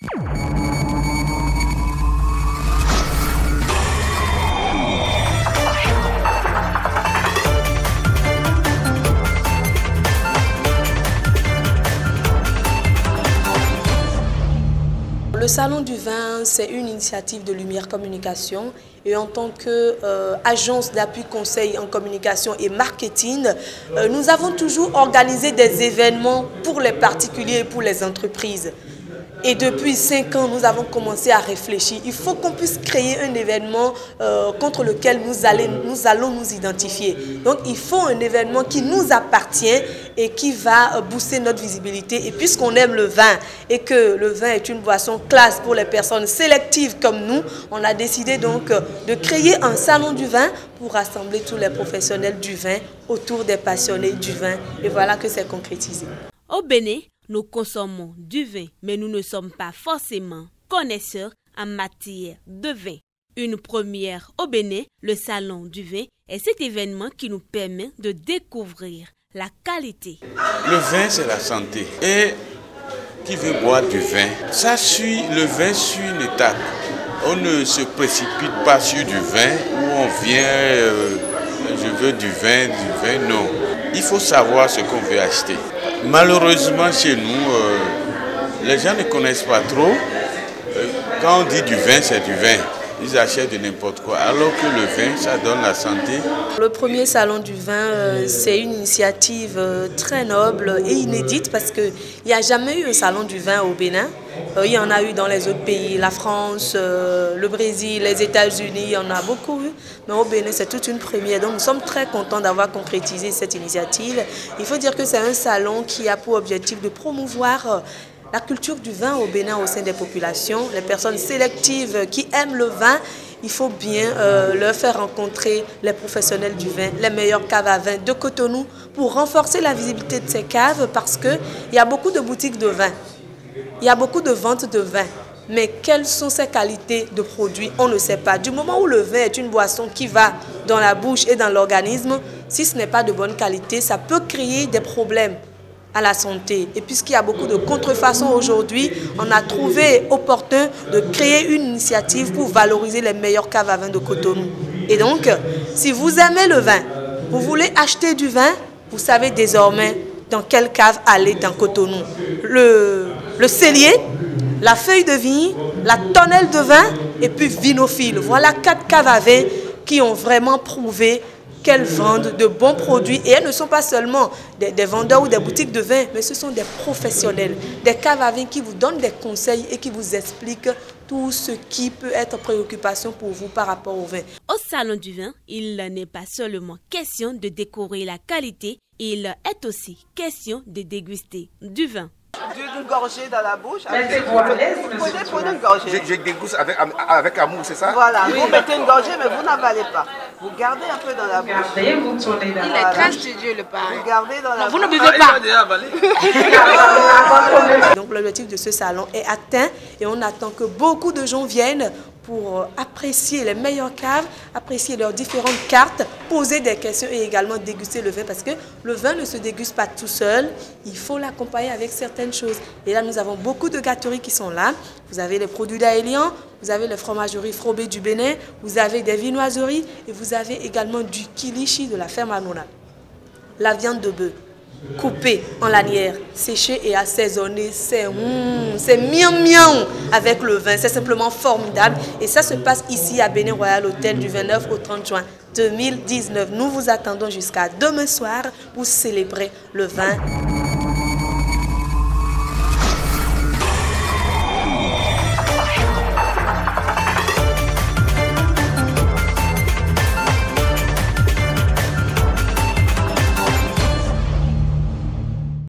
Le Salon du vin, c'est une initiative de Lumière Communication et en tant qu'agence d'appui conseil en communication et marketing, nous avons toujours organisé des événements pour les particuliers et pour les entreprises. Et depuis 5 ans, nous avons commencé à réfléchir. Il faut qu'on puisse créer un événement contre lequel nous allons nous identifier. Donc, il faut un événement qui nous appartient et qui va booster notre visibilité. Et puisqu'on aime le vin et que le vin est une boisson classe pour les personnes sélectives comme nous, on a décidé donc de créer un salon du vin pour rassembler tous les professionnels du vin autour des passionnés du vin. Et voilà que c'est concrétisé. Au Bénin, nous consommons du vin, mais nous ne sommes pas forcément connaisseurs en matière de vin. Une première au Bénin, le Salon du vin, est cet événement qui nous permet de découvrir la qualité. Le vin, c'est la santé. Et qui veut boire du vin, le vin suit une étape. On ne se précipite pas sur du vin où on vient, je veux du vin, non. Il faut savoir ce qu'on veut acheter. Malheureusement, chez nous, les gens ne connaissent pas trop. Quand on dit du vin, c'est du vin. Ils achètent de n'importe quoi, alors que le vin, ça donne la santé. Le premier salon du vin, c'est une initiative très noble et inédite parce qu'il n'y a jamais eu un salon du vin au Bénin. Il y en a eu dans les autres pays, la France, le Brésil, les États-Unis, il y en a beaucoup eu. Mais au Bénin, c'est toute une première. Donc nous sommes très contents d'avoir concrétisé cette initiative. Il faut dire que c'est un salon qui a pour objectif de promouvoir la culture du vin au Bénin au sein des populations. Les personnes sélectives qui aiment le vin, il faut bien leur faire rencontrer les professionnels du vin, les meilleures caves à vin de Cotonou pour renforcer la visibilité de ces caves parce qu'il y a beaucoup de boutiques de vin, il y a beaucoup de ventes de vin. Mais quelles sont ses qualités de produits, on ne sait pas. Du moment où le vin est une boisson qui va dans la bouche et dans l'organisme, si ce n'est pas de bonne qualité, ça peut créer des problèmes à la santé. Et puisqu'il y a beaucoup de contrefaçons aujourd'hui, on a trouvé opportun de créer une initiative pour valoriser les meilleures caves à vin de Cotonou. Et donc, si vous aimez le vin, vous voulez acheter du vin, vous savez désormais dans quelle cave aller dans Cotonou. Le cellier, la feuille de vigne, la tonnelle de vin et puis Vinophile. Voilà 4 caves à vin qui ont vraiment prouvé qu'elles vendent de bons produits. Et elles ne sont pas seulement des vendeurs ou des boutiques de vin, mais ce sont des professionnels, des caves à vin qui vous donnent des conseils et qui vous expliquent tout ce qui peut être préoccupation pour vous par rapport au vin. Au Salon du vin, il n'est pas seulement question de découvrir la qualité, il est aussi question de déguster du vin. D'une gorgée dans la bouche. Prenez une gorgée. Je déguste avec amour, c'est ça? Voilà, oui. Vous mettez une gorgée, mais vous n'avalez pas. Vous gardez un peu dans la bouche. Il est très studieux, le pari. Vous gardez dans la bouche. Vous ne buvez pas. Donc l'objectif de ce salon est atteint et on attend que beaucoup de gens viennent pour apprécier les meilleures caves, apprécier leurs différentes cartes, poser des questions et également déguster le vin parce que le vin ne se déguste pas tout seul, il faut l'accompagner avec certaines choses. Et là, nous avons beaucoup de gâteries qui sont là. Vous avez les produits d'Aélian, vous avez les fromageries Frobé du Bénin, vous avez des viennoiseries et vous avez également du kilichi de la ferme Anona. La viande de bœuf coupée en lanière, séchée et assaisonnée, c'est miam avec le vin, c'est simplement formidable et ça se passe ici à Bénin Royal Hotel du 29 au 30 juin 2019. Nous vous attendons jusqu'à demain soir pour célébrer le vin.